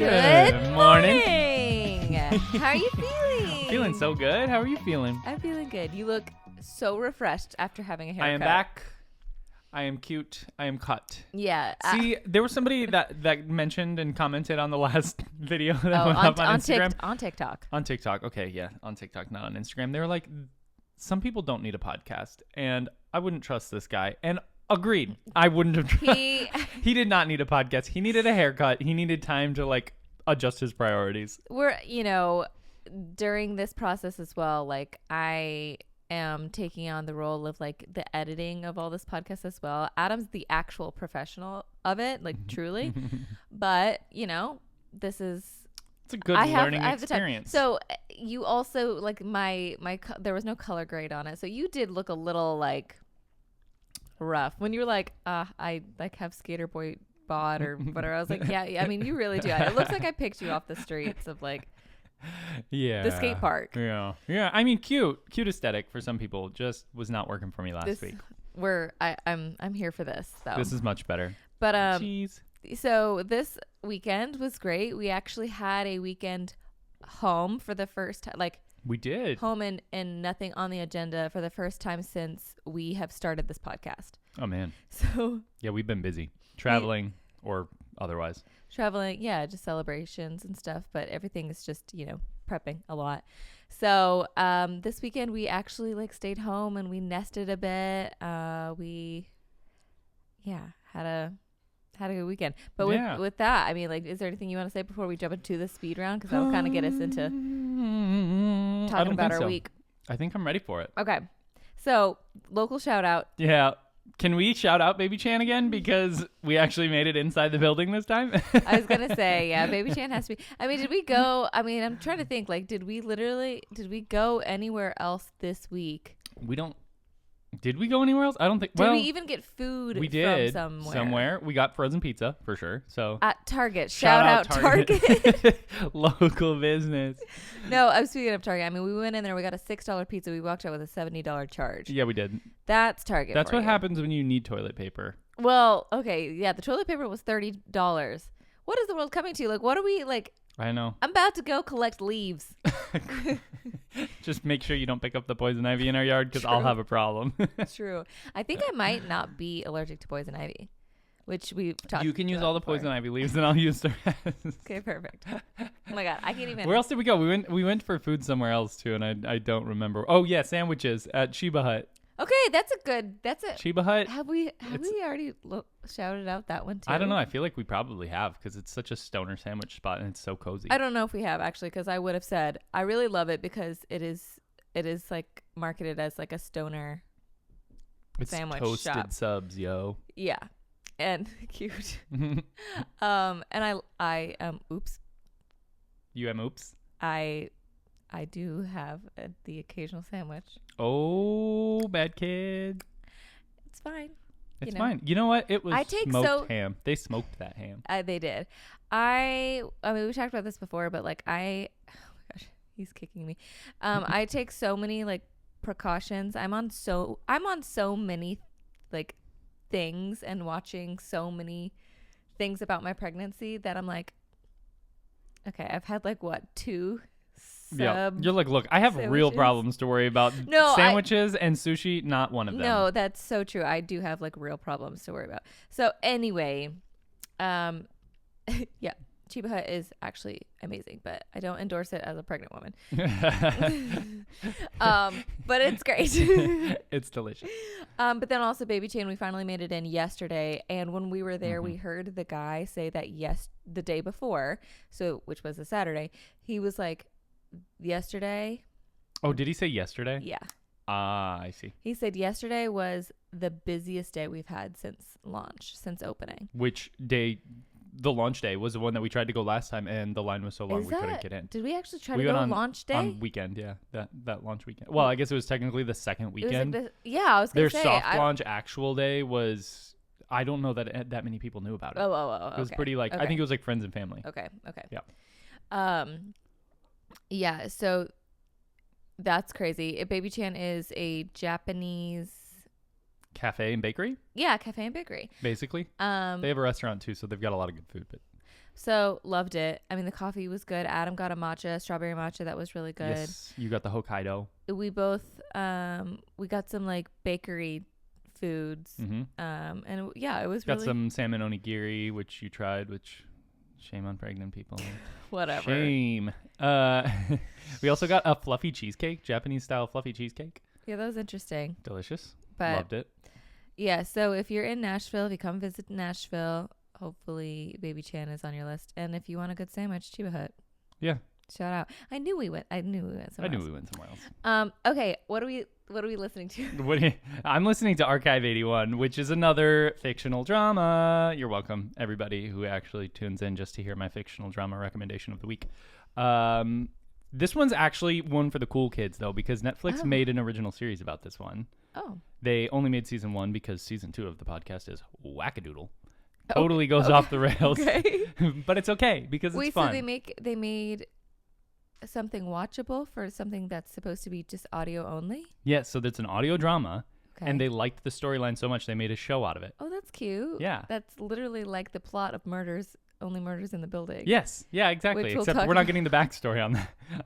Good morning. How are you feeling? Feeling so good. How are you feeling? I'm feeling good. You look so refreshed after having a haircut. I am back. I am cute. I am cut. Yeah. See, there was somebody that mentioned and commented on the last video that went up on Instagram. On TikTok. On TikTok. Okay, yeah. On TikTok, not on Instagram. They were like, some people don't need a podcast. And I wouldn't trust this guy. And agreed. I wouldn't have He did not need a podcast. He needed a haircut. He needed time to like adjust his priorities. We're, during this process as well, like I am taking on the role of like the editing of all this podcast as well. Adam's the actual professional of it, like truly. But, this is it's a good learning experience. So you also like there was no color grade on it. So you did look a little like rough when you were like, I like have skater boy bod or whatever. I was like, yeah, I mean, you really do. It looks like I picked you off the streets of like the skate park. Yeah. I mean, cute aesthetic for some people. Just was not working for me last week. I'm here for this. So this is much better. But Jeez. So this weekend was great. We actually had a weekend home for the first time. Like we did home and nothing on the agenda for the first time since we have started this podcast. Oh man. So yeah, we've been busy traveling or otherwise. Traveling, yeah, just celebrations and stuff, but everything is just, prepping a lot. So this weekend we actually like stayed home and we nested a bit. We had a good weekend. But with that, I mean, like, is there anything you want to say before we jump into the speed round? Because that'll kind of get us into talking about our week. I think I'm ready for it. Okay. So local shout out. Yeah. Can we shout out Baby Chan again? Because we actually made it inside the building this time. I was going to say, yeah, Baby Chan has to be. I mean, did we go? I mean, I'm trying to think, like, did we go anywhere else this week? Did we go anywhere else? I don't think. Did we even get food we did from somewhere? We got frozen pizza for sure. So at Target. Shout out Target. Local business. No, I'm speaking of Target. I mean, we went in there. We got a $6 pizza. We walked out with a $70 charge. Yeah, we did. That's Target. That's what happens when you need toilet paper. Well, okay. Yeah, the toilet paper was $30. What is the world coming to? Like, what are we like? I know. I'm about to go collect leaves. Just make sure you don't pick up the poison ivy in our yard because I'll have a problem. True. I think I might not be allergic to poison ivy, which we've talked about. You can use all the poison ivy leaves and I'll use the rest. Okay, perfect. Oh my God, I can't even. Where else did we go? We went for food somewhere else too, and I don't remember. Oh yeah, sandwiches at Sheba Hut. Okay, that's it. Sheba Hut. Have we already shouted out that one too? I don't know. I feel like we probably have because it's such a stoner sandwich spot and it's so cozy. I don't know if we have actually because I would have said I really love it because it is like marketed as like a stoner sandwich toasted shop. Subs, yo. Yeah, and cute. And I oops. You am oops. I do have the occasional sandwich. Oh, bad kid. It's fine. It's fine. You know what? It was smoked ham. They smoked that ham. They did. I mean, we talked about this before, but like oh my gosh, he's kicking me. I take so many like precautions. I'm on so many like things and watching so many things about my pregnancy that I'm like, okay, I've had like what, 2 yeah, you're like, look, I have sandwiches. Real problems to worry about. Sandwiches and sushi, not one of them. No, that's so true. I do have like real problems to worry about. So anyway, yeah, Sheba Hut is actually amazing, but I don't endorse it as a pregnant woman. But it's great. It's delicious. But then also Baby Chan, we finally made it in yesterday, and when we were there, we heard the guy say that the day before, so which was a Saturday, he was like, yesterday. Oh, did he say yesterday? Yeah. I see. He said yesterday was the busiest day we've had since opening. Which day? The launch day was the one that we tried to go last time, and the line was so long we couldn't get in. Did we actually try to go launch day? On weekend, yeah. That launch weekend. Well, I guess it was technically the second weekend. I was going to say. Their soft launch actual day was, I don't know that many people knew about it. Oh. It was pretty like, I think it was like friends and family. Okay. Yeah. Yeah, so that's crazy. Baby Chan is a Japanese cafe and bakery. Yeah, cafe and bakery. Basically, they have a restaurant too, so they've got a lot of good food. But So loved it. I mean, the coffee was good. Adam got a strawberry matcha. That was really good. Yes, you got the Hokkaido. We both, we got some like bakery foods. Mm-hmm. And yeah, it was got really. some salmon onigiri, which you tried, which shame on pregnant people. Whatever. Shame. We also got a fluffy cheesecake, Japanese style fluffy cheesecake. Yeah, that was interesting. Delicious. But loved it. yeah, so if you're in Nashville, if you come visit Nashville, hopefully Baby Chan is on your list. And if you want a good sandwich, Chiba Hut. Yeah. Shout out. I knew we went somewhere else. Okay, what are we listening to? I'm listening to Archive 81, which is another fictional drama. You're welcome, everybody who actually tunes in just to hear my fictional drama recommendation of the week. This one's actually one for the cool kids, though, because Netflix made an original series about this one. Oh. They only made season 1 because season 2 of the podcast is wackadoodle. Totally goes off the rails. Okay. But it's okay because it's fun. So they made something watchable for something that's supposed to be just audio only? Yeah, so that's an audio drama. Okay. And they liked the storyline so much they made a show out of it. Oh, that's cute. Yeah. That's literally like the plot of Only Murders in the Building. Yes. Yeah, exactly. Except we're not getting the backstory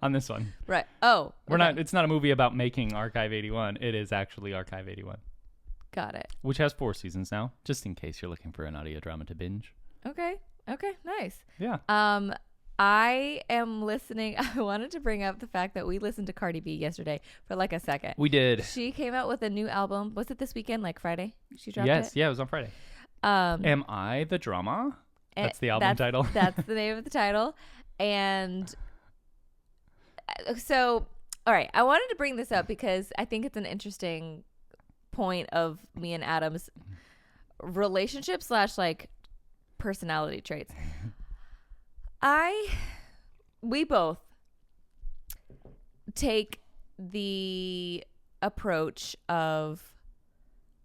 on this one. Right. Oh. It's not a movie about making Archive 81. It is actually Archive 81. Got it. Which has 4 seasons now, just in case you're looking for an audio drama to binge. Okay. Nice. Yeah. I am listening. I wanted to bring up the fact that we listened to Cardi B yesterday for like a second. We did. She came out with a new album. Was it this weekend, like Friday? She dropped it? Yes. Yeah, it was on Friday. Am I the Drama? That's the album title. That's the name of the title. And so, all right. I wanted to bring this up because I think it's an interesting point of me and Adam's relationship / like personality traits. We both take the approach of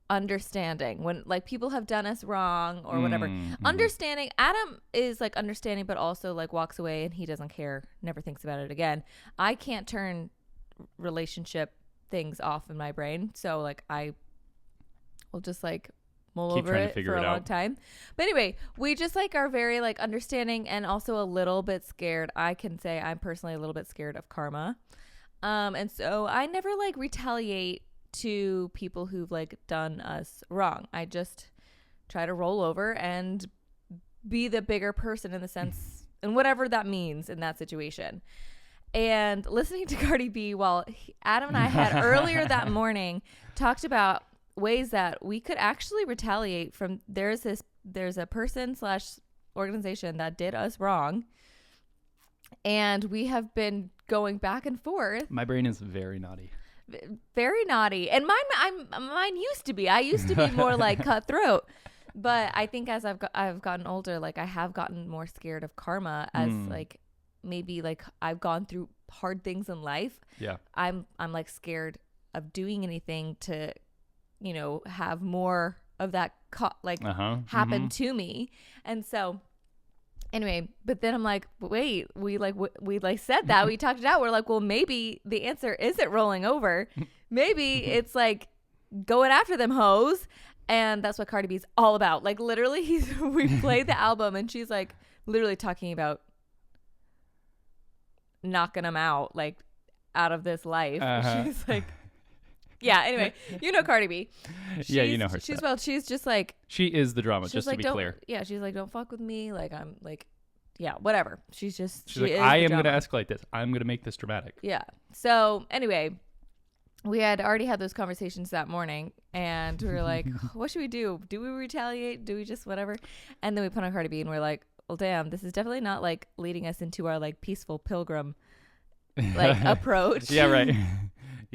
understanding when like people have done us wrong or whatever. Understanding. Adam is like understanding, but also like walks away and he doesn't care, never thinks about it again. I can't turn relationship things off in my brain, so like I will just like mull over it for a long time. But anyway, we just like are very like understanding and also a little bit scared. I can say I'm personally a little bit scared of karma. And so I never like retaliate to people who've like done us wrong. I just try to roll over and be the bigger person in the sense and whatever that means in that situation. And listening to Cardi B while Adam and I had earlier that morning talked about ways that we could actually retaliate from there's a person / organization that did us wrong, and we have been going back and forth. My brain is very naughty, and mine used to be. I used to be more like cutthroat, but I think as I've gotten older, like I have gotten more scared of karma as like maybe like I've gone through hard things in life. Yeah, I'm like scared of doing anything to have more of that happen to me. And so anyway, but then I'm like, wait, we said that we talked it out. We're like, well, maybe the answer isn't rolling over. Maybe it's like going after them hoes. And that's what Cardi B's all about. Like literally we played the album and she's like literally talking about knocking them out, like out of this life. She's like, yeah, anyway, Cardi B. Yeah, you know her She's stuff. She's just like... She is the drama, just like, to be clear. Yeah, she's like, don't fuck with me. Like, I'm like, yeah, whatever. She's like, I am going to escalate this. I'm going to make this dramatic. Yeah. So, anyway, we had already had those conversations that morning, and we were like, what should we do? Do we retaliate? Do we just whatever? And then we put on Cardi B, and we're like, well, damn, this is definitely not, like, leading us into our, like, peaceful pilgrim, like, approach. Yeah, right.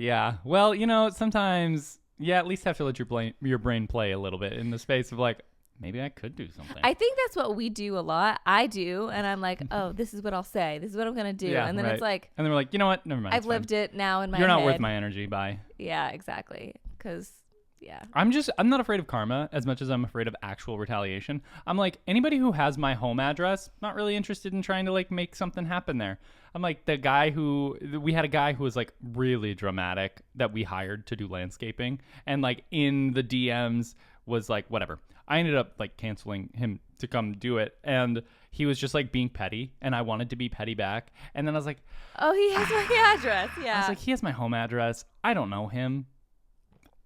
Yeah. Well, sometimes you at least have to let your brain play a little bit in the space of like, maybe I could do something. I think that's what we do a lot. I do. And I'm like, oh, this is what I'll say. This is what I'm going to do. Yeah, and then it's like. And then we're like, you know what? Never mind. I've lived it now in my head. You're not worth my energy. Bye. Yeah, exactly. Because, yeah. I'm not afraid of karma as much as I'm afraid of actual retaliation. I'm like, anybody who has my home address, not really interested in trying to like make something happen there. I'm like we had a guy who was like really dramatic that we hired to do landscaping, and like in the DMs was like, whatever. I ended up like canceling him to come do it. And he was just like being petty, and I wanted to be petty back. And then I was like, oh, he has my address. Yeah. I was like, he has my home address. I don't know him.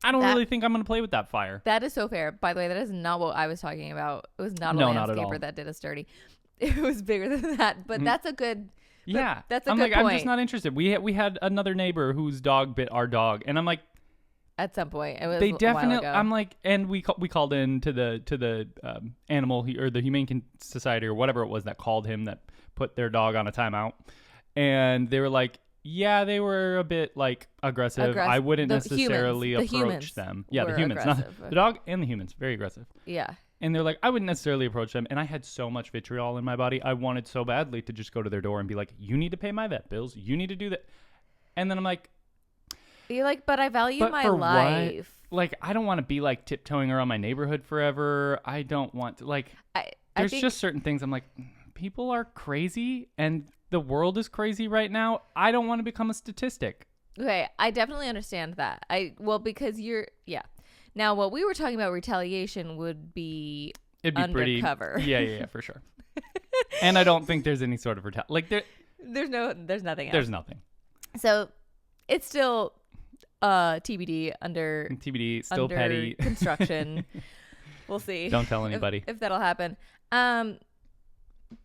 I don't really think I'm going to play with that fire. That is so fair. By the way, that is not what I was talking about. It was not a landscaper that did us dirty. It was bigger than that. But that's a good... Yeah. That's a good point. I'm just not interested. We had another neighbor whose dog bit our dog. And I'm like... At some point. It was they definitely... a while ago. I'm like... And we called in to the animal... or the Humane Society or whatever it was that called him that put their dog on a timeout. And they were like... Yeah, they were a bit like aggressive. I wouldn't necessarily approach them. Yeah, the humans, not the dog and the humans, very aggressive. Yeah. And they're like, I wouldn't necessarily approach them. And I had so much vitriol in my body. I wanted so badly to just go to their door and be like, you need to pay my vet bills. You need to do that. And then I'm like, you're like, but I value my life. What? Like, I don't want to be like tiptoeing around my neighborhood forever. I don't want to there's just certain things I'm like, people are crazy and the world is crazy right now. I don't want to become a statistic. Okay, I definitely understand that. Because Now, what we were talking about retaliation would be undercover. Yeah, for sure. And I don't think there's any sort of retaliation. There's nothing else. There's nothing. So it's still TBD still petty construction. We'll see. Don't tell anybody if that'll happen.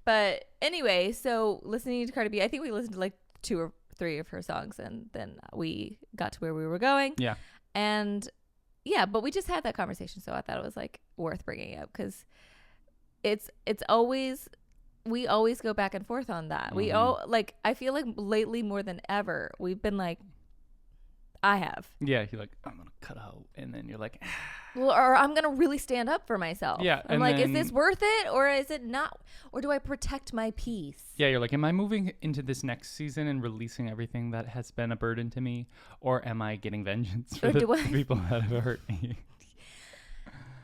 But anyway, so listening to Cardi B, I think we listened to like 2 or 3 of her songs, and then we got to where we were going. Yeah. And yeah, but we just had that conversation, so I thought it was like worth bringing up because it's always, we always go back and forth on that. Mm-hmm. I feel like lately more than ever we've been like, I have. Yeah, you're like, I'm gonna cut out, and then you're like, well, or I'm gonna really stand up for myself. Yeah, I'm like, is this worth it, or is it not, or do I protect my peace? Yeah, you're like, am I moving into this next season and releasing everything that has been a burden to me, or am I getting vengeance for the people that have hurt me?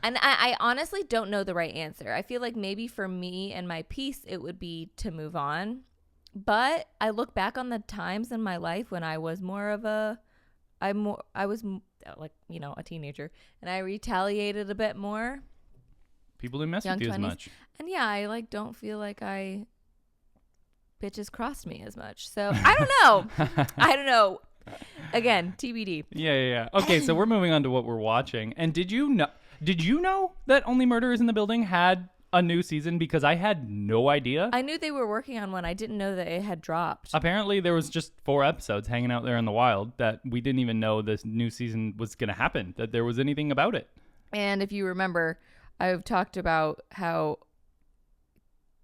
And I honestly don't know the right answer. I feel like maybe for me and my peace, it would be to move on. But I look back on the times in my life when I was like, a teenager, and I retaliated a bit more. People didn't mess with you 20s. As much. And yeah, I don't feel like bitches crossed me as much. So I don't know. Again, TBD. Yeah. Okay, so we're moving on to what we're watching. And did you know that Only Murderers in the Building had a new season? Because I had no idea. I knew they were working on one. I didn't know that it had dropped. Apparently there was just 4 episodes hanging out there in the wild that we didn't even know this new season was going to happen, that there was anything about it. And if you remember, I've talked about how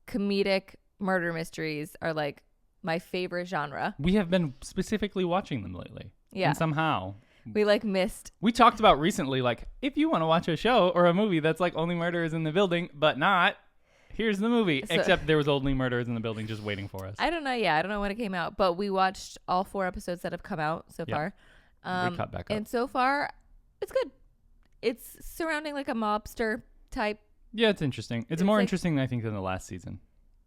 comedic murder mysteries are like my favorite genre. We have been specifically watching them lately. Yeah. And somehow we missed. We talked about recently, if you want to watch a show or a movie that's like Only Murderers in the Building, but not, here's the movie. Except there was Only Murderers in the Building just waiting for us. I don't know. Yeah, I don't know when it came out, but we watched all 4 episodes that have come out so far. We cut back up. And so far, it's good. It's surrounding like a mobster type. Yeah, it's interesting. It's more interesting, I think, than the last season.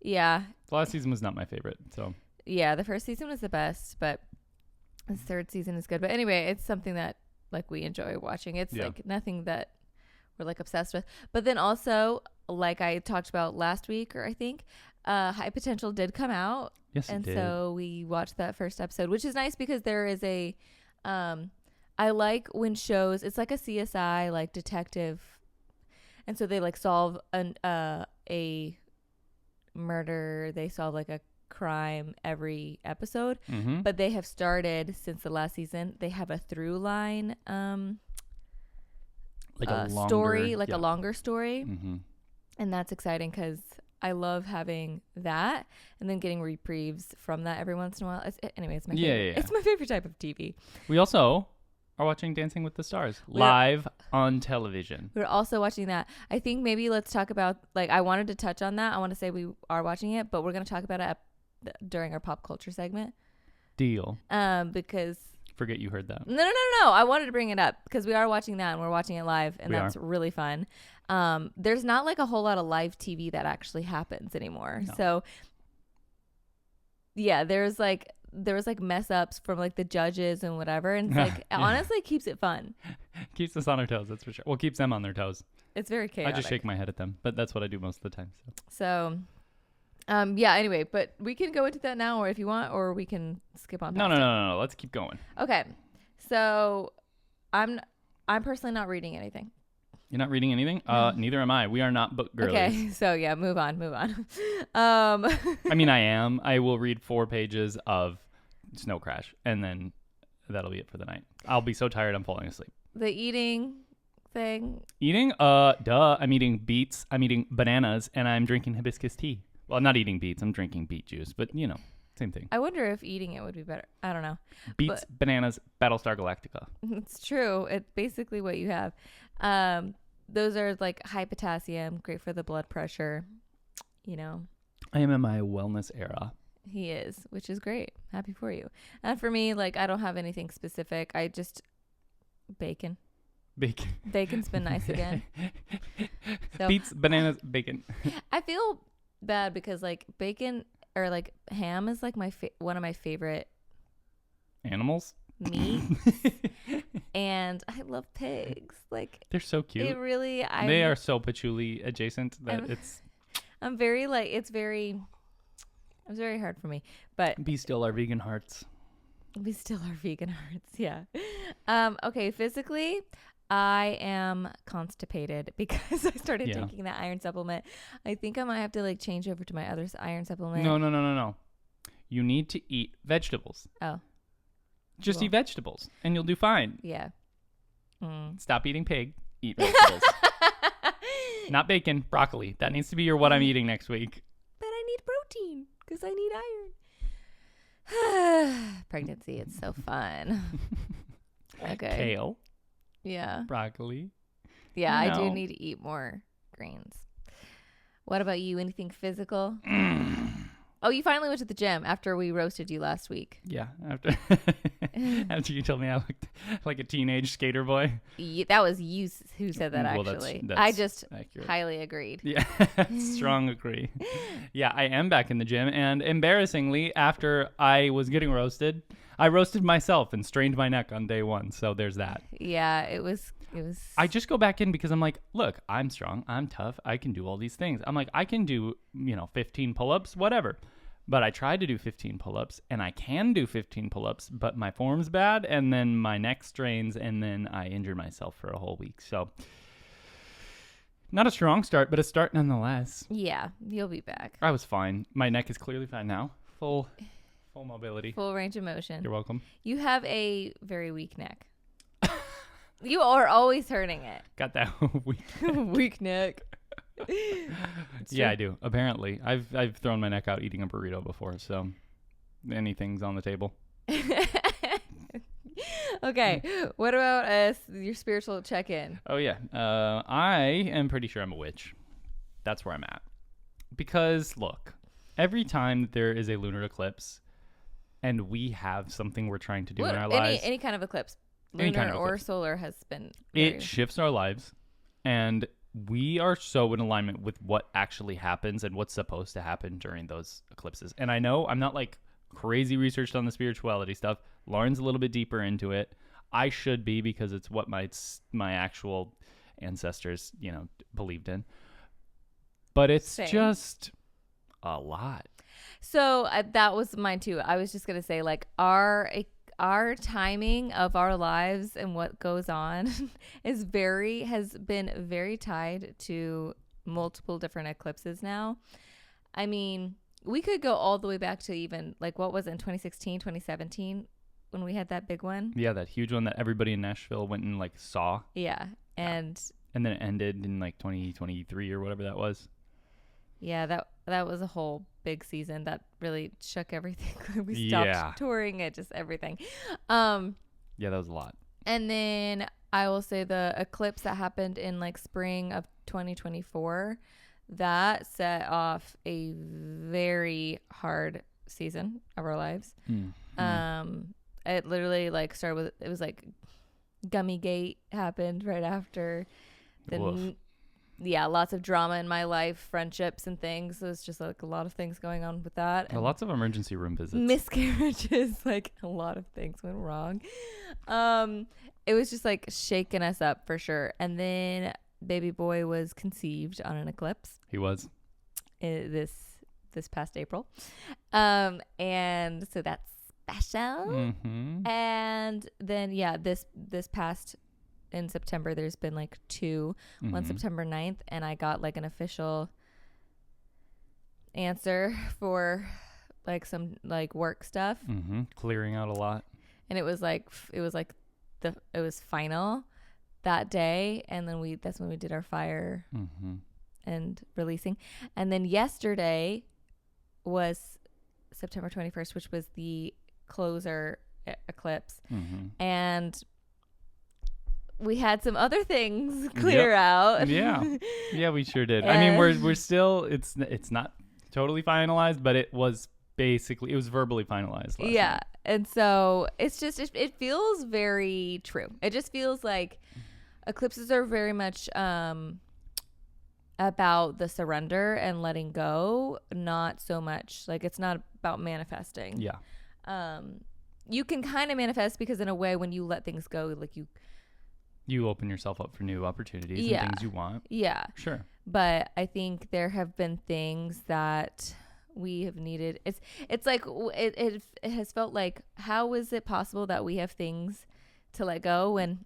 Yeah. The last season was not my favorite, so. Yeah, the first season was the best, but the 3rd season is good. But anyway, it's something that we enjoy watching. It's like nothing that we're obsessed with. But then also, like I talked about last week, or I think, High Potential did come out. Yes, it did. And so we watched that first episode, which is nice because there is a, I like when shows, it's like a CSI, detective. And so they solve a murder. They solve a crime every episode. Mm-hmm. But they have started, since the last season, they have a through line a story, a longer story. Mm-hmm. And that's exciting because I love having that and then getting reprieves from that every once in a while. It's my favorite. Yeah. It's my favorite type of TV. We also are watching Dancing with the Stars live on television. We're also watching that. I think maybe let's talk about, I wanted to touch on that. I want to say we are watching it, but we're going to talk about it during our pop culture segment. Deal. Because forget you heard that. No. I wanted to bring it up because we are watching that and we're watching it live, and that's really fun. There's not a whole lot of live TV that actually happens anymore. No. So yeah, there was mess ups from the judges and whatever, and it's honestly keeps it fun. Keeps us on our toes, that's for sure. Well, keeps them on their toes. It's very chaotic. I just shake my head at them, but that's what I do most of the time. So Yeah, anyway, but we can go into that now or if you want, or we can skip on past No. Let's keep going. Okay. So I'm personally not reading anything. You're not reading anything? Neither am I. We are not book girlies. Okay, so yeah, move on. I mean, I am. I will read 4 pages of Snow Crash, and then that'll be it for the night. I'll be so tired I'm falling asleep. The eating thing. Eating? Duh. I'm eating beets. I'm eating bananas, and I'm drinking hibiscus tea. Well, I'm not eating beets. I'm drinking beet juice, but same thing. I wonder if eating it would be better. I don't know. Beets, bananas, Battlestar Galactica. It's true. It's basically what you have. Those are like high potassium, great for the blood pressure. I am in my wellness era. He is, which is great. Happy for you. And for me, like, I don't have anything specific. I just bacon. Bacon's been nice again. So, Beets, bananas, bacon. I feel bad because like bacon or like ham is like one of my favorite animals. Meat. And I love pigs. Like, they're so cute. It really. They are so patchouli adjacent that I'm very like it's very hard for me. But be still our vegan hearts. Yeah. Okay. Physically, I am constipated because I started taking that iron supplement. I think I might have to like change over to my other iron supplement. No. You need to eat vegetables. Oh. Just eat vegetables and you'll do fine. Yeah. Stop eating pig. Eat vegetables. Not bacon, broccoli. That needs to be your what I'm eating next week. But I need protein because I need iron. Pregnancy, it's so fun. Okay. Kale. Yeah. Broccoli. Yeah, I do need to eat more greens. What about you? Anything physical? Oh, you finally went to the gym after we roasted you last week. Yeah, after you told me I looked like a teenage skater boy. That was you who said that, actually. That's I just accurate. Highly agreed. Yeah, strong agree. Yeah, I am back in the gym, and embarrassingly, after I was getting roasted, I roasted myself and strained my neck on day 1, so there's that. Yeah, it was. I just go back in because I'm like, look, I'm strong, I'm tough, I can do all these things. I'm like, I can do, 15 pull-ups, whatever. But I tried to do 15 pull-ups, and I can do 15 pull-ups, but my form's bad, and then my neck strains, and then I injured myself for a whole week. So, not a strong start, but a start nonetheless. Yeah, you'll be back. I was fine. My neck is clearly fine now. Full mobility. Full range of motion. You're welcome. You have a very weak neck. You are always hurting it. Got that weak neck. Yeah, I do. Apparently, I've thrown my neck out eating a burrito before, so anything's on the table. Okay, what about your spiritual check-in? Oh yeah, I am pretty sure I'm a witch. That's where I'm at. Because look, every time there is a lunar eclipse, and we have something we're trying to do in our lives, any kind of eclipse, lunar or solar, has been. It shifts our lives, and we are so in alignment with what actually happens and what's supposed to happen during those eclipses. And I know I'm not like crazy researched on the spirituality stuff. Lauren's a little bit deeper into it. I should be because it's what my actual ancestors, believed in. But it's just a lot. So that was mine too. I was just going to say, like, our timing of our lives and what goes on has been very tied to multiple different eclipses now. I mean, we could go all the way back to even like what was it in 2016, 2017 when we had that big one. Yeah, that huge one that everybody in Nashville went and like saw. Yeah, and then it ended in like 2023 or whatever that was. Yeah, that was a whole big season that really shook everything. We stopped touring it, just everything. Yeah, that was a lot. And then I will say the eclipse that happened in like spring of 2024, that set off a very hard season of our lives. It literally like started with, it was like Gummy Gate happened right after. Then yeah, lots of drama in my life, friendships and things. So it's just like a lot of things going on with that. And lots of emergency room visits. Miscarriages, like a lot of things went wrong. It was just like shaking us up for sure. And then baby boy was conceived on an eclipse. He was. This this past April. And so that's special. Mm-hmm. And then, this past in September, there's been like 2, one September 9th, and I got like an official answer for like some like work stuff. Clearing out a lot. And it was final that day. And then that's when we did our fire and releasing. And then yesterday was September 21st, which was the closer eclipse. And we had some other things clear out. Yeah, we sure did. I mean, we're still, it's not totally finalized, but it was verbally finalized last night. And so it's just, it feels very true. It just feels like eclipses are very much about the surrender and letting go, not so much like it's not about manifesting. You can kind of manifest because in a way when you let things go, like you open yourself up for new opportunities and things you want. Sure. But I think there have been things that we have needed. It's like it has felt like, how is it possible that we have things to let go when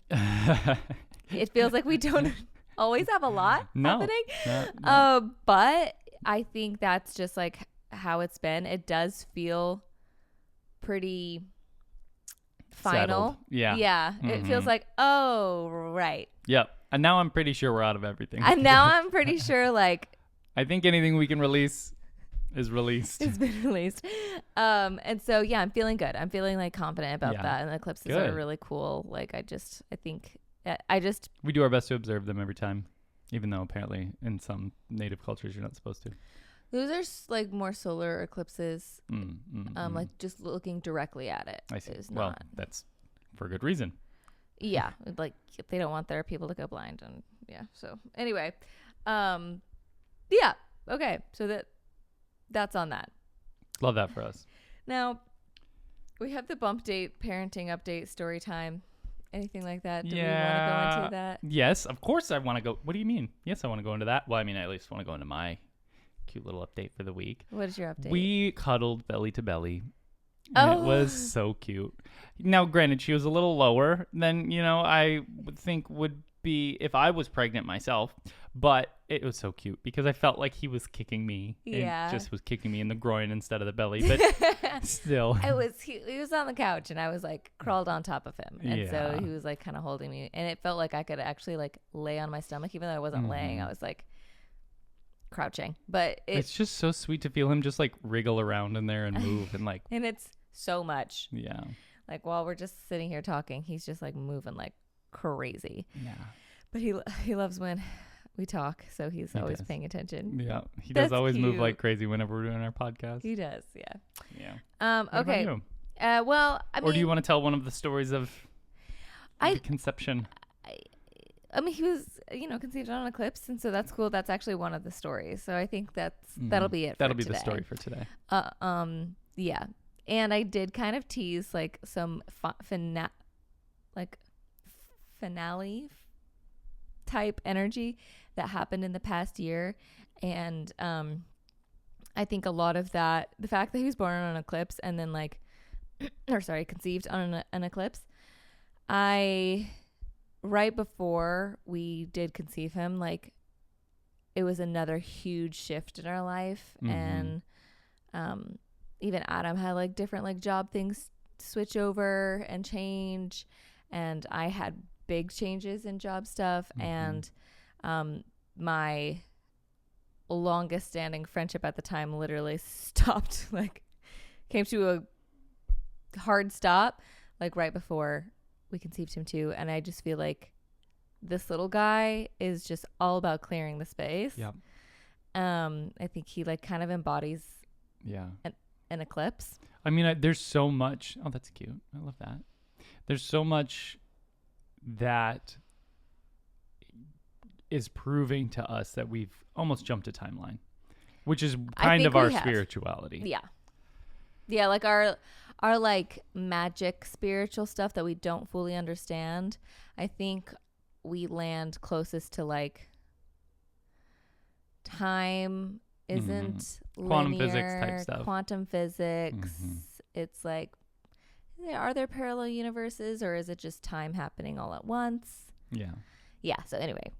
it feels like we don't always have a lot happening? No. But I think that's just like how it's been. It does feel pretty final. Settled. It feels like, oh, right. Yep. And now I'm pretty sure we're out of everything. And now I'm pretty sure like I think anything we can release is released. It's been released. And so I'm feeling good. I'm feeling like confident about that. And the eclipses are really cool. Like I think we do our best to observe them every time, even though apparently in some native cultures you're not supposed to. Those are like more solar eclipses. Like just looking directly at it. I see. Well, that's for good reason. Yeah, like they don't want their people to go blind, and So anyway, okay. So that's on that. Love that for us. Now we have the bump date, parenting update, story time. Anything like that? Do we want to go into that? Yes, of course I want to go. What do you mean? Yes, I want to go into that. Well, I mean, I at least want to go into my cute little update for the week. What is your update? We cuddled belly to belly. And it was so cute. Now, granted, she was a little lower than, I would think would be if I was pregnant myself. But it was so cute because I felt like he was kicking me. And just was kicking me in the groin instead of the belly. But still. He was on the couch and I was like crawled on top of him. And so he was like kind of holding me. And it felt like I could actually like lay on my stomach. Even though I wasn't laying, I was like crouching. But it's just so sweet to feel him just like wriggle around in there and move and like. And it's so much. Yeah. Like while we're just sitting here talking, he's just like moving like crazy. Yeah. But he loves when we talk, so he's always paying attention. Yeah. He does always move like crazy whenever we're doing our podcast. He does, yeah. Yeah. Okay. What about you? Well, I mean, or do you want to tell one of the stories of the conception? I mean, he was, conceived on an eclipse, and so that's cool. That's actually one of the stories. So I think that'll be it. That'll be the story for today. Yeah. And I did kind of tease like some finale type energy that happened in the past year. And I think a lot of that, the fact that he was born on an eclipse and then conceived on an eclipse, right before we did conceive him, like it was another huge shift in our life. And even Adam had like different like job things switch over and change, and I had big changes in job stuff. And my longest standing friendship at the time literally stopped, like came to a hard stop like right before we conceived him too. And I just feel like this little guy is just all about clearing the space. I think he like kind of embodies an eclipse. I mean, there's so much. Oh, that's cute. I love that. There's so much that is proving to us that we've almost jumped a timeline, which is kind of our spirituality. Yeah, like our like magic spiritual stuff that we don't fully understand. I think we land closest to like time isn't quantum linear, physics type stuff. Quantum physics. It's like, are there parallel universes, or is it just time happening all at once? Yeah. So anyway,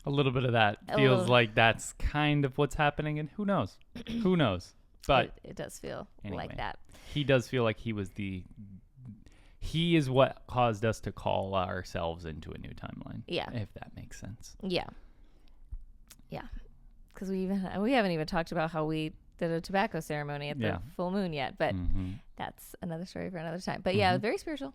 a little bit of that feels like that's kind of what's happening, and who knows? Who knows? But it does feel anyway, like that. He does feel like he is what caused us to call ourselves into a new timeline. Yeah. If that makes sense. Yeah. Because we haven't even talked about how we did a tobacco ceremony at the full moon yet, but that's another story for another time. But yeah, very spiritual.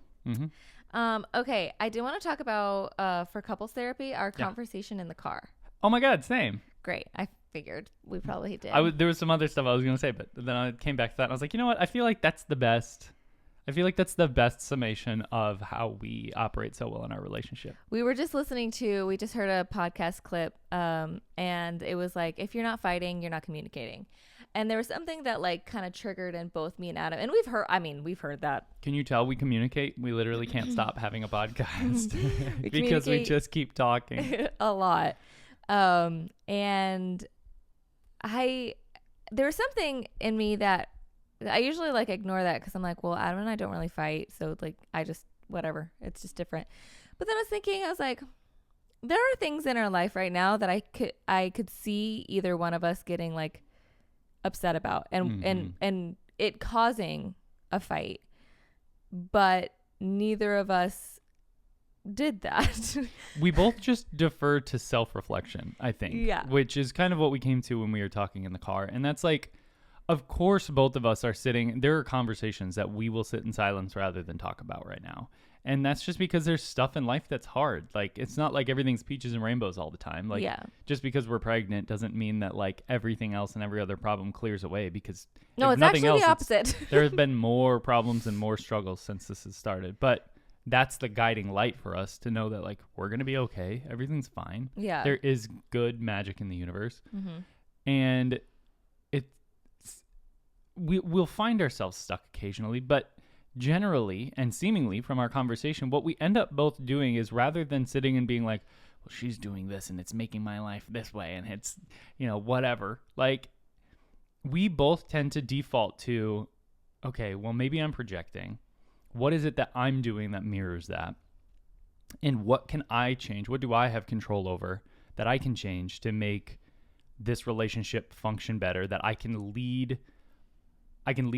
Okay, I do want to talk about for couples therapy, our conversation in the car. Oh my God, same. Great. I figured we probably did. There was some other stuff I was going to say, but then I came back to that and I was like, you know what? I feel like that's the best summation of how we operate so well in our relationship. We just heard a podcast clip, and it was like, if you're not fighting, you're not communicating. And there was something that like kind of triggered in both me and Adam. And we've heard that. Can you tell we communicate? We literally can't stop having a podcast because we just keep talking a lot. And there was something in me that I usually like ignore that because I'm like, well, Adam and I don't really fight. So like, I just, whatever, it's just different. But then I was like, there are things in our life right now that I could see either one of us getting like upset about and it causing a fight, but neither of us did that. We both just defer to self-reflection, I think, which is kind of what we came to when we were talking in the car. And that's like, of course, both of us are there are conversations that we will sit in silence rather than talk about right now. And that's just because there's stuff in life that's hard. Like, it's not like everything's peaches and rainbows all the time. Like, just because we're pregnant doesn't mean that like everything else and every other problem clears away, because no, it's nothing actually else, the opposite. There have been more problems and more struggles since this has started. But that's the guiding light for us to know that like, we're going to be okay. Everything's fine. Yeah. There is good magic in the universe. And we'll find ourselves stuck occasionally, but generally and seemingly from our conversation, what we end up both doing is, rather than sitting and being like, well, she's doing this and it's making my life this way and it's, whatever, like, we both tend to default to, okay, well, maybe I'm projecting. What is it that I'm doing that mirrors that? And what can I change? What do I have control over that I can change to make this relationship function better, that I can lead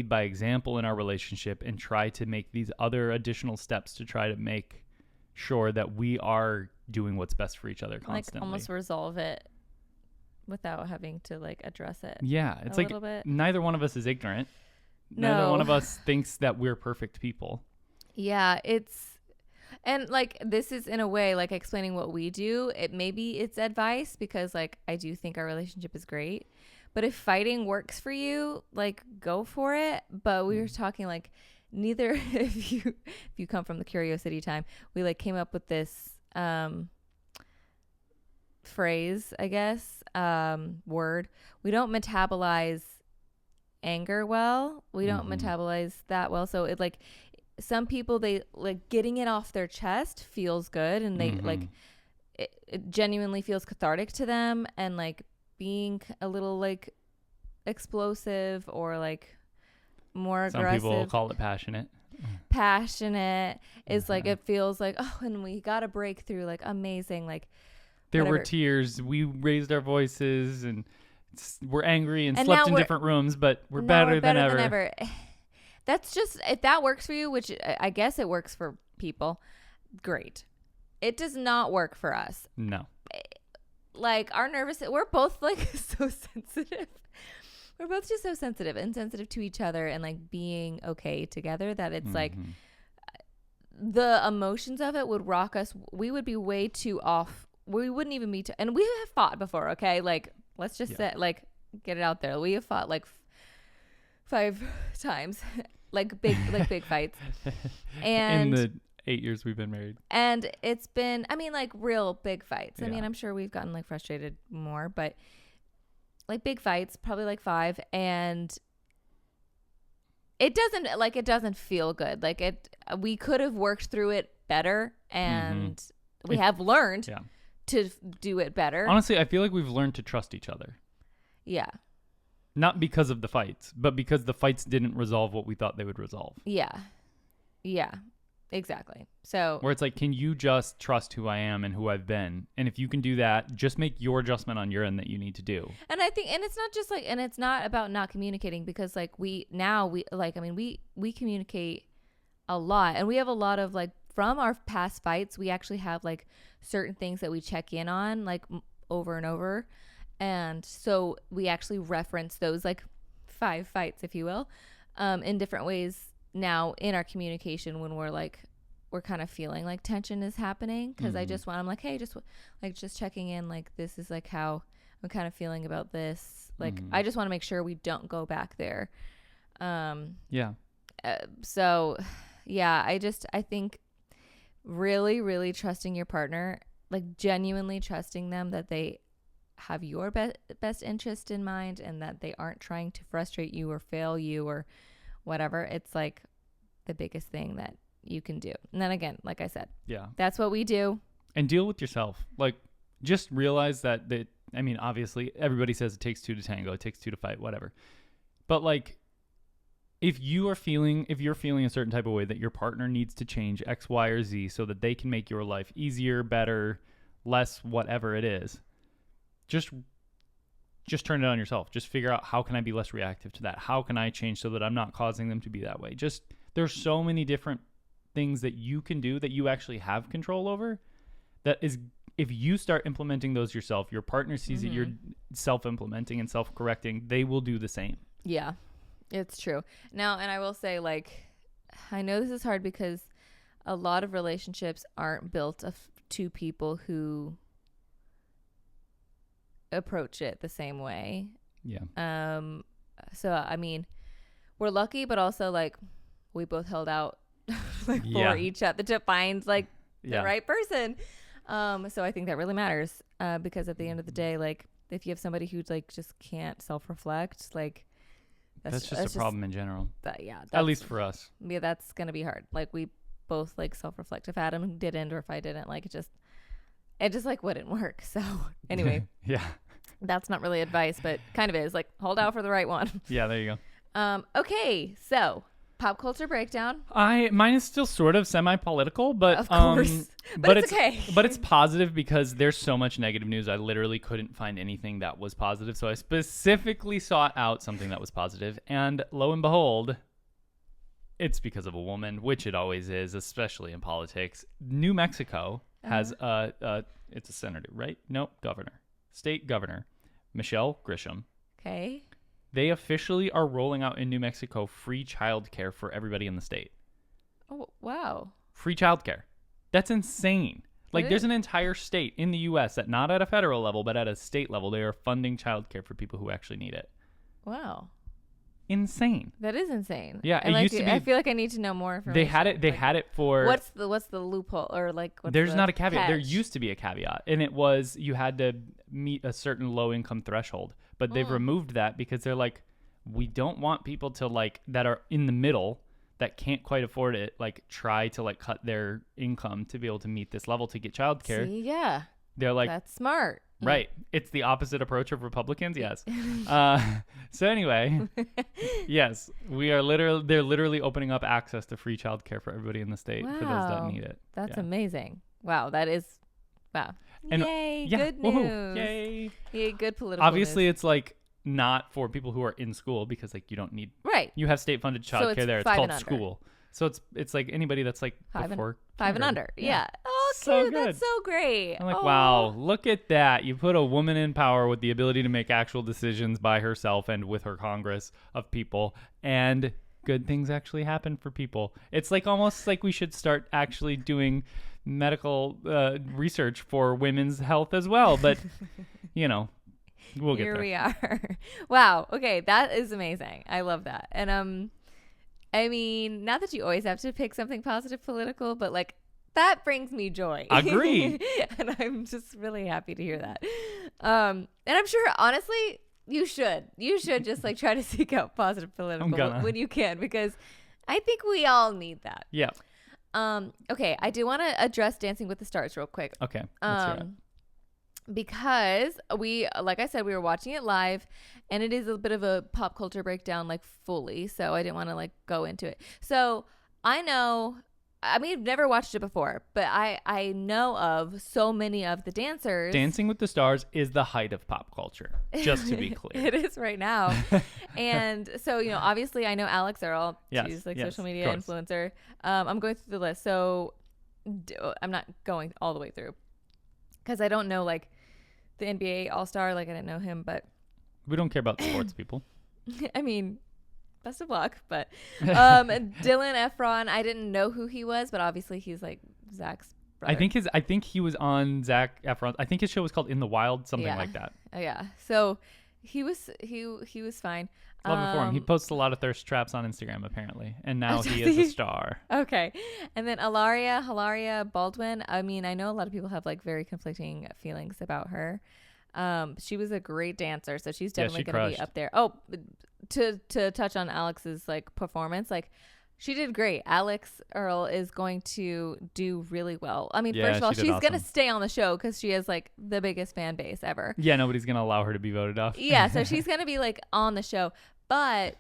by example in our relationship and try to make these other additional steps to try to make sure that we are doing what's best for each other constantly. Like almost resolve it without having to like address it. Yeah. It's like bit. Neither one of us is ignorant. No. Neither one of us thinks that we're perfect people. Yeah. And like, this is in a way like explaining what we do. Maybe it's advice, because like, I do think our relationship is great. But if fighting works for you, like, go for it. But we were talking like, neither, if you come from the Curiosity time, we like came up with this phrase, I guess, word. We don't metabolize anger well. We don't metabolize that well. So it like, some people, they like getting it off their chest feels good, and they like it genuinely feels cathartic to them, and like being a little like explosive or like more aggressive. Some people call it passionate. Passionate is like, it feels like, oh, and we got a breakthrough, like amazing, like there were tears, we raised our voices, and we're angry and slept in different rooms, but we're better than ever. That's just, if that works for you, which I guess it works for people, great. It does not work for us. No. Like, we're both like so sensitive. We're both just so sensitive and sensitive to each other, and like being okay together, that it's like the emotions of it would rock us. We would be way too off. We wouldn't even be, and we have fought before. Okay. Like, let's just get it out there. We have fought like 5 times, like big fights. And in the 8 years we've been married. And it's been, I mean, like real big fights. I mean, I'm sure we've gotten like frustrated more, but like big fights, probably like 5. And it doesn't feel good. Like we could have worked through it better, and we have learned to do it better. Honestly, I feel like we've learned to trust each other. Yeah. Not because of the fights, but because the fights didn't resolve what we thought they would resolve. Yeah. Yeah. Exactly. So where it's like, can you just trust who I am and who I've been? And if you can do that, just make your adjustment on your end that you need to do. And I think, and it's not just like, and it's not about not communicating, because like we communicate a lot, and we have a lot of like, from our past fights, we actually have like certain things that we check in on like over and over. And so we actually reference those like 5 fights, if you will, in different ways now in our communication when we're kind of feeling like tension is happening, because I'm like, hey, just checking in, like this is like how I'm kind of feeling about this, like I just want to make sure we don't go back there. So yeah, I think really, really trusting your partner, like genuinely trusting them that they have your best interest in mind and that they aren't trying to frustrate you or fail you or whatever. It's like the biggest thing that you can do. And then again, like I said, that's what we do. And deal with yourself. Like, just realize that I mean, obviously everybody says it takes 2 to tango, it takes 2 to fight, whatever. But like, if you're feeling a certain type of way that your partner needs to change X, Y, or Z so that they can make your life easier, better, less, whatever it is, just turn it on yourself. Just figure out, how can I be less reactive to that? How can I change so that I'm not causing them to be that way? Just, there's so many different things that you can do that you actually have control over. That is, if you start implementing those yourself, your partner sees that you're self-implementing and self-correcting, they will do the same. Yeah, it's true. Now, and I will say, like, I know this is hard because a lot of relationships aren't built of 2 people who approach it the same way. Yeah. So I mean, we're lucky, but also like we both held out like for each other to find like the right person. So I think that really matters, because at the end of the day, like if you have somebody who like just can't self-reflect, like that's just a problem in general. At least for us. Yeah, that's gonna be hard. Like we both like self-reflect. If Adam didn't, or if I didn't, like it just like wouldn't work. So anyway, that's not really advice, but kind of is, like, hold out for the right one. Yeah, there you go. Okay, so pop culture breakdown. Mine is still sort of semi-political, but of course, but it's okay. But it's positive because there's so much negative news. I literally couldn't find anything that was positive, so I specifically sought out something that was positive, and lo and behold, it's because of a woman, which it always is, especially in politics. New Mexico has it's a senator, right? Nope, governor. State governor, Michelle Grisham. Okay. They officially are rolling out in New Mexico free childcare for everybody in the state. Oh, wow. Free childcare. That's insane. Like, there's an entire state in the U.S. that, not at a federal level, but at a state level, they are funding childcare for people who actually need it. Wow. Insane. That is insane. Yeah, and it used to be. I feel like I need to know more information. They had it for. What's the loophole, or like? There's not a caveat. catch? There used to be a caveat, and it was you had to meet a certain low income threshold, but they've removed that because they're like, we don't want people to like that are in the middle that can't quite afford it, like try to like cut their income to be able to meet this level to get childcare. See, yeah. They're like, that's smart. Right. It's the opposite approach of Republicans. Yes. So anyway, yes, they're literally opening up access to free childcare for everybody in the state for those that need it. That's amazing. Wow. That is, wow. And, yay. Good news. Woohoo, yay. Yay. Good political Obviously, news. It's like not for people who are in school because like you don't need, right. You have state funded childcare there. It's called school. So it's like anybody that's like five before and under. Yeah. Oh, so cute. good. That's so great. I'm like, wow, look at that. You put a woman in power with the ability to make actual decisions by herself and with her Congress of people, and good things actually happen for people. It's like almost like we should start actually doing medical research for women's health as well. But, you know, we'll get there. Here we are. Wow. Okay. That is amazing. I love that. And, I mean, not that you always have to pick something positive political, but like that brings me joy. Agreed. And I'm just really happy to hear that. And I'm sure, honestly, you should just like try to seek out positive political when you can, because I think we all need that. Yeah. Okay. I do want to address Dancing with the Stars real quick. Okay. Let's hear it. because like I said, we were watching it live, and it is a bit of a pop culture breakdown, like fully. So I didn't want to like go into it. So I know, I mean, I've never watched it before, but I know of so many of the dancers. Dancing with the Stars is the height of pop culture, just to be clear. It is right now. And so, you know, obviously I know Alix Earle. Yes, She's like yes, social media influencer. I'm going through the list. So I'm not going all the way through because I don't know like the NBA All-Star. Like I didn't know him, but we don't care about sports people. I mean, best of luck. But Dylan Efron, I didn't know who he was, but obviously he's like Zach's brother. I think he was on Zac Efron. I think his show was called In the Wild, something like that. Yeah. So he was fine. Love it for him. He posts a lot of thirst traps on Instagram apparently, and now he is a star. Okay. And then Hilaria Baldwin. I mean, I know a lot of people have like very conflicting feelings about her. She was a great dancer, so she's definitely going to be up there. Oh, to touch on Alix's like performance, like she did great. Alix Earle is going to do really well. I mean, first of all, she's going to stay on the show because she has like the biggest fan base ever. Yeah, nobody's going to allow her to be voted off. Yeah, so she's going to be like on the show, but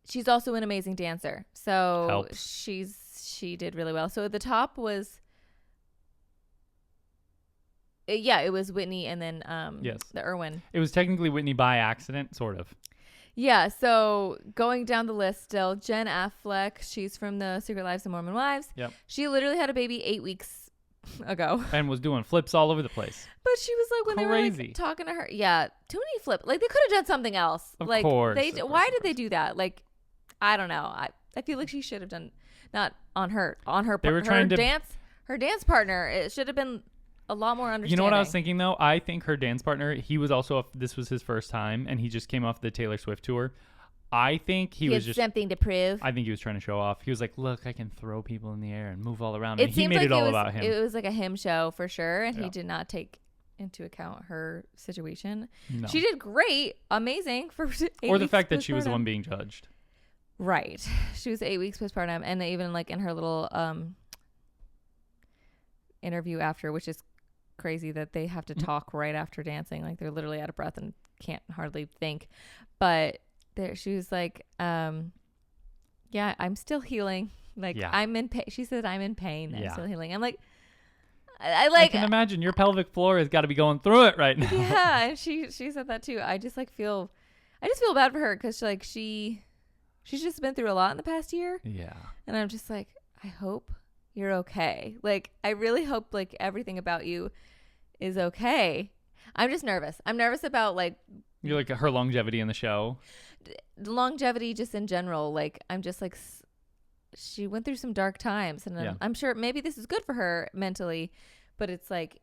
she's also an amazing dancer. So helps. She did really well. So at the top was it was Whitney and then the Irwin. It was technically Whitney by accident, sort of. Yeah, so going down the list still, Jen Affleck, she's from the Secret Lives of Mormon Wives. Yep. She literally had a baby 8 weeks ago. And was doing flips all over the place. But she was like, when they were like, talking to her, yeah, too many flips. Like they could have done something else. Of like, course. Why did they do that? Like, I don't know. I feel like she should have done, not on her they were trying to her dance partner. It should have been a lot more understanding. You know what I was thinking though? I think her dance partner, he was also, this was his first time and he just came off the Taylor Swift tour. I think he was just something to prove. I think he was trying to show off. He was like, look, I can throw people in the air and move all around. And he made it all about him. It was like a him show for sure. And he did not take into account her situation. No. She did great. Amazing. For 8 weeks or the fact that she was the one being judged. Right. She was 8 weeks postpartum. And even like in her little interview after, which is crazy that they have to talk right after dancing. Like they're literally out of breath and can't hardly think. But she was like, yeah, I'm still healing. Like I'm in pain. She said, I'm in pain. I'm still healing. I'm like, I can imagine your pelvic floor has got to be going through it right now. Yeah. And she said that too. I just feel bad for her. Cause like she's just been through a lot in the past year. Yeah. And I'm just like, I hope you're okay. Like, I really hope like everything about you is okay. I'm just nervous. I'm nervous about like, you're like her longevity in the show. Longevity just in general. Like, I'm just like, she went through some dark times and I'm sure maybe this is good for her mentally, but it's like,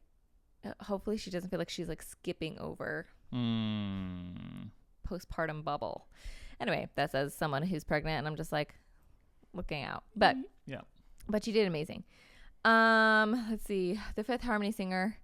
hopefully she doesn't feel like she's like skipping over postpartum bubble. Anyway, that's as someone who's pregnant and I'm just like looking out, but she did amazing. Let's see, the Fifth Harmony singer,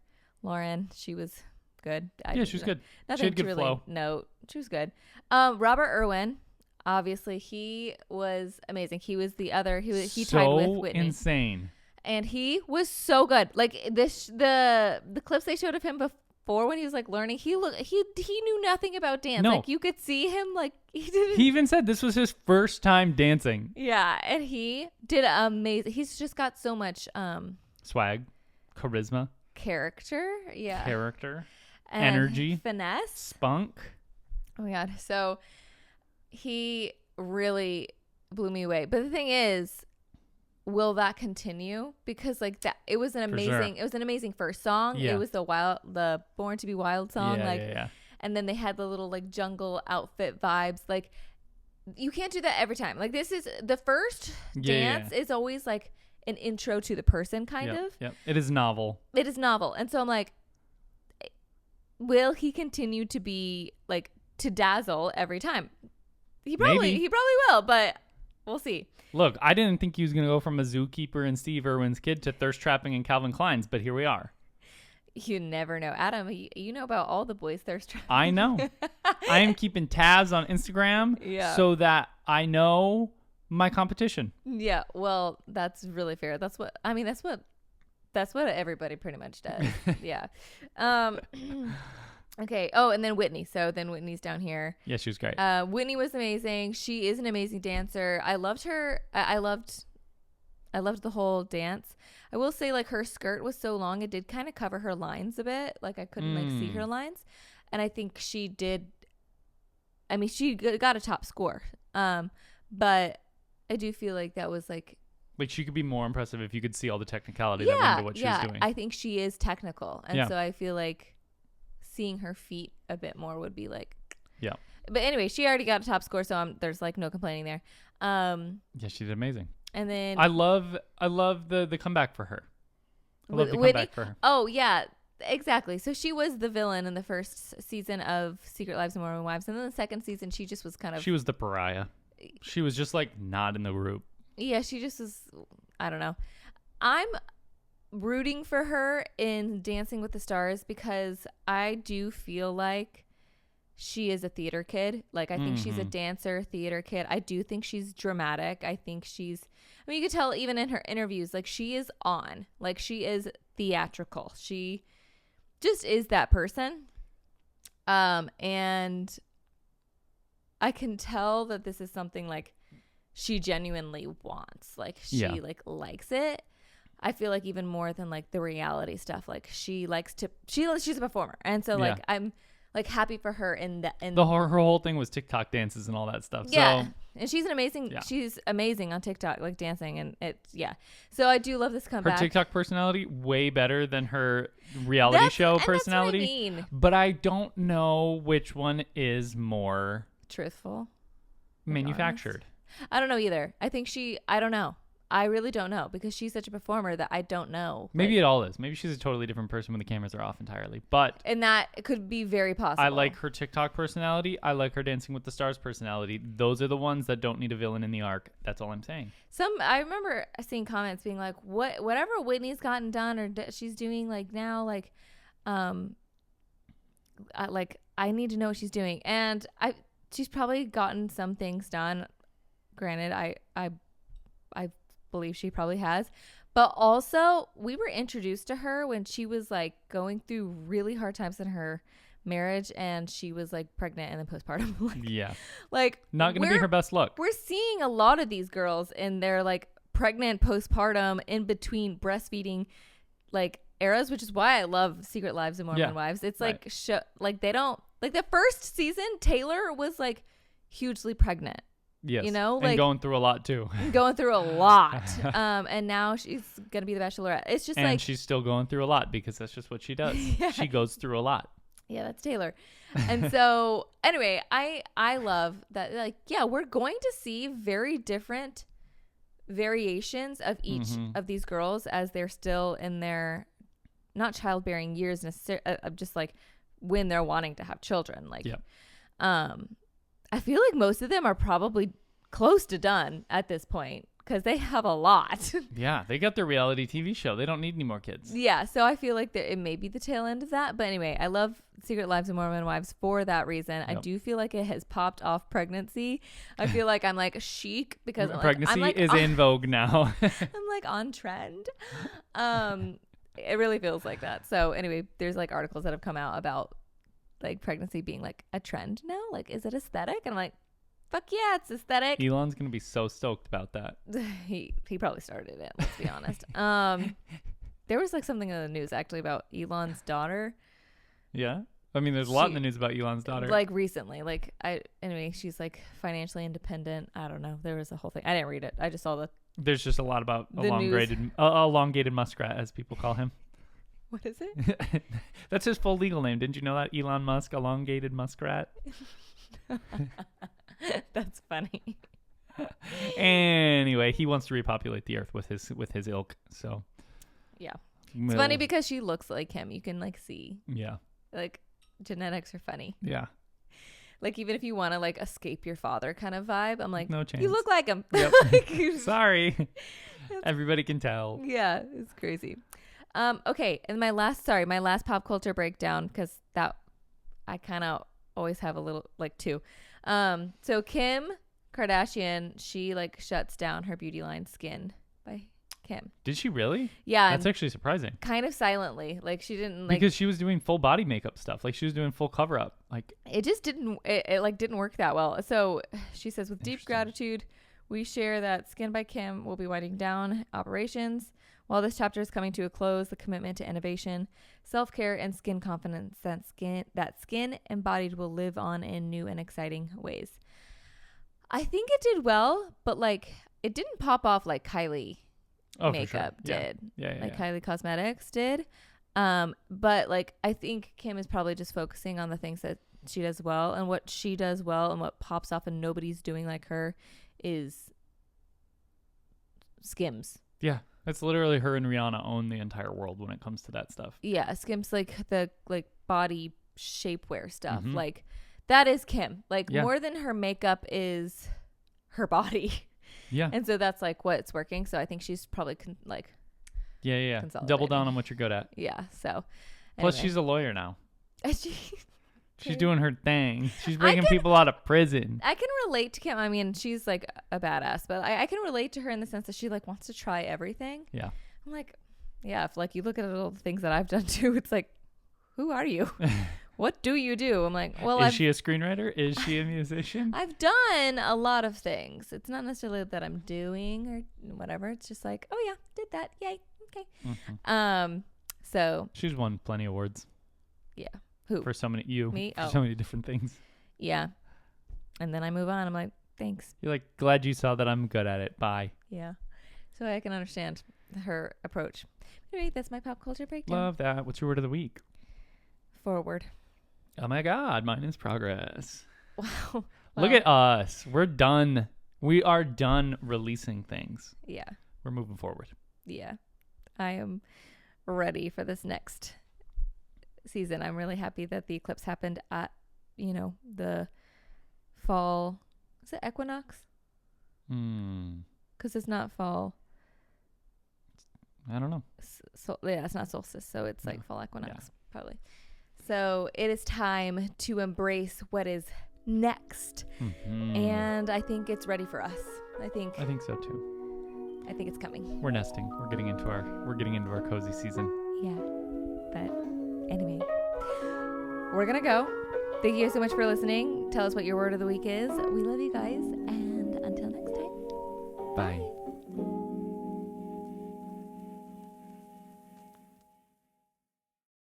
Lauren, she was good. She was good. Nothing she had good to really flow. note. She was good. Robert Irwin, obviously he was amazing. He was the other. He tied with Whitney. Insane. And he was so good. Like the clips they showed of him before when he was like learning, he knew nothing about dance. No. Like you could see him like he didn't. He even said this was his first time dancing. Yeah, and he did amazing. He's just got so much swag, charisma, character, and energy, finesse, spunk. Oh my god. So he really blew me away. But the thing is, will that continue? Because like that, it was an amazing first song. Yeah. It was the Born to Be Wild song. Yeah. And then they had the little like jungle outfit vibes. Like you can't do that every time. Like this is the first dance is always like an intro to the person kind of. Yep. It is novel. And so I'm like, will he continue to be like to dazzle every time? He probably will, but we'll see. Look, I didn't think he was going to go from a zookeeper and Steve Irwin's kid to thirst trapping and Calvin Klein's, but here we are. You never know. Adam, you know about all the boys thirst trapping. I know. I am keeping tabs on Instagram so that I know my competition. Yeah, well, that's really fair. That's what That's what everybody pretty much does. Yeah. Okay. Oh, and then Whitney. So then Whitney's down here. Yeah, she was great. Whitney was amazing. She is an amazing dancer. I loved her. I loved the whole dance. I will say, like, her skirt was so long, it did kind of cover her lines a bit. Like, I couldn't like see her lines. And I think she did. I mean, she got a top score. But I do feel like that was like she could be more impressive if you could see all the technicality that went into what she was doing. I think she is technical. And so I feel like seeing her feet a bit more would be like, yeah. But anyway, she already got a top score, so there's like no complaining there. Yeah, she did amazing. And then I love the comeback for her. I love the comeback for her. Oh yeah, exactly. So she was the villain in the first season of Secret Lives of Mormon Wives, and then the second season she just was she was the pariah. She was just like not in the group. Yeah, she just was. I don't know. I'm rooting for her in Dancing with the Stars because I do feel like she is a theater kid. Like, I think she's a dancer, theater kid. I do think she's dramatic. I think you could tell even in her interviews, like, she is on. Like, she is theatrical. She just is that person. And I can tell that this is something, like, she genuinely wants. Like, she, likes it. I feel like even more than, like, the reality stuff. Like, she's a performer. And so, like, I'm like happy for her her whole thing was TikTok dances and all that stuff. Yeah. So, and she's she's amazing on TikTok, like dancing, and so I do love this comeback. Her TikTok personality way better than her reality show personality. That's what I mean. But I don't know which one is more truthful, manufactured. I don't know either. I don't know. I really don't know because she's such a performer that I don't know. Maybe it all is. Maybe she's a totally different person when the cameras are off entirely. And that could be very possible. I like her TikTok personality. I like her Dancing with the Stars personality. Those are the ones that don't need a villain in the arc. That's all I'm saying. I remember seeing comments being like, whatever Whitney's gotten done or she's doing like now, like, I need to know what she's doing. And she's probably gotten some things done. Granted, I believe she probably has, but also we were introduced to her when she was like going through really hard times in her marriage and she was like pregnant and then postpartum. Like not gonna be her best look. We're seeing a lot of these girls in their like pregnant, postpartum, in between breastfeeding like eras, which is why I love Secret Lives of Mormon Wives. It's like like they don't like the first season Taylor was like hugely pregnant. Yes. You know, and going through a lot too. And now she's going to be the Bachelorette. It's just and she's still going through a lot because that's just what she does. She goes through a lot. Yeah, that's Taylor. And so anyway, I love that. Like, yeah, we're going to see very different variations of each of these girls as they're still in their not childbearing years necessarily, just like when they're wanting to have children. Like, I feel like most of them are probably close to done at this point because they have a lot. Yeah, they got their reality TV show. They don't need any more kids. Yeah, so I feel like it may be the tail end of that. But anyway, I love Secret Lives of Mormon Wives for that reason. I do feel like it has popped off pregnancy. I feel like I'm like chic because pregnancy is in vogue now. I'm like on trend. It really feels like that. So anyway, there's like articles that have come out about like pregnancy being like a trend now. Like, is it aesthetic? And I'm like, fuck yeah, it's aesthetic. Elon's gonna be so stoked about that. He probably started it, let's be honest. There was like something in the news actually about Elon's daughter. Yeah, I mean there's a lot in the news about Elon's daughter, like recently. Like anyway, she's like financially independent. I don't know, there was a whole thing. I didn't read it, I just saw there's just a lot about elongated Muskrat, as people call him. What is it? That's his full legal name. Didn't you know that? Elon Musk, elongated Muskrat. That's funny. Anyway, he wants to repopulate the earth with his ilk. So yeah, it's funny because she looks like him. You can like see. Yeah. Like genetics are funny. Yeah. Like even if you want to like escape your father kind of vibe, I'm like, no chance. You look like him. Yep. Sorry. Everybody can tell. Yeah, it's crazy. Okay, and my last pop culture breakdown, because that I kind of always have a little like two. So Kim Kardashian, she like shuts down her beauty line Skin by Kim. Did she really? Yeah. That's actually surprising. Kind of silently. Like she didn't like. Because she was doing full body makeup stuff. Like she was doing full cover up. Like it just didn't. It like didn't work that well. So she says, with deep gratitude, we share that Skin by Kim will be winding down operations. While this chapter is coming to a close, the commitment to innovation, self-care, and skin confidence that Skin Embodied will live on in new and exciting ways. I think it did well, but like it didn't pop off like Kylie makeup did. Yeah. Like Kylie Cosmetics did. But like I think Kim is probably just focusing on the things that she does well, and what she does well and what pops off and nobody's doing like her is Skims. Yeah. It's literally her and Rihanna own the entire world when it comes to that stuff. Yeah, Skims, like the like body shapewear stuff. Like that is Kim. Like more than her makeup is her body. Yeah. And so that's like what's working. So I think she's probably Yeah. Double down on what you're good at. Yeah. So plus she's a lawyer now. She's doing her thing. She's breaking people out of prison. I can relate to Kim. I mean, she's like a badass, but I can relate to her in the sense that she like wants to try everything. Yeah. I'm like, yeah, if like you look at all the things that I've done too, it's like, who are you? What do you do? I'm like, well, is she a screenwriter? Is she a musician? I've done a lot of things. It's not necessarily that I'm doing or whatever. It's just like, oh yeah, did that. Yay. Okay. Mm-hmm. So she's won plenty of awards. Yeah. Who? For so many Me? For so many different things. Yeah. And then I move on. I'm like, thanks. You're like, glad you saw that I'm good at it. Bye. Yeah. So I can understand her approach. Anyway, that's my pop culture breakdown. Love that. What's your word of the week? Forward. Oh my God. Mine is progress. Wow. Well, look at us. We're done. We are done releasing things. Yeah. We're moving forward. Yeah. I am ready for this next season. I'm really happy that the eclipse happened at, the fall. Is it equinox? Because it's not fall. I don't know. Yeah, it's not solstice, so it's like fall equinox, probably. So it is time to embrace what is next, and I think it's ready for us. I think so too. I think it's coming. We're nesting. We're getting into our cozy season. Yeah, but anyway, we're gonna go. Thank you so much for listening. Tell us what your word of the week is. We love you guys, and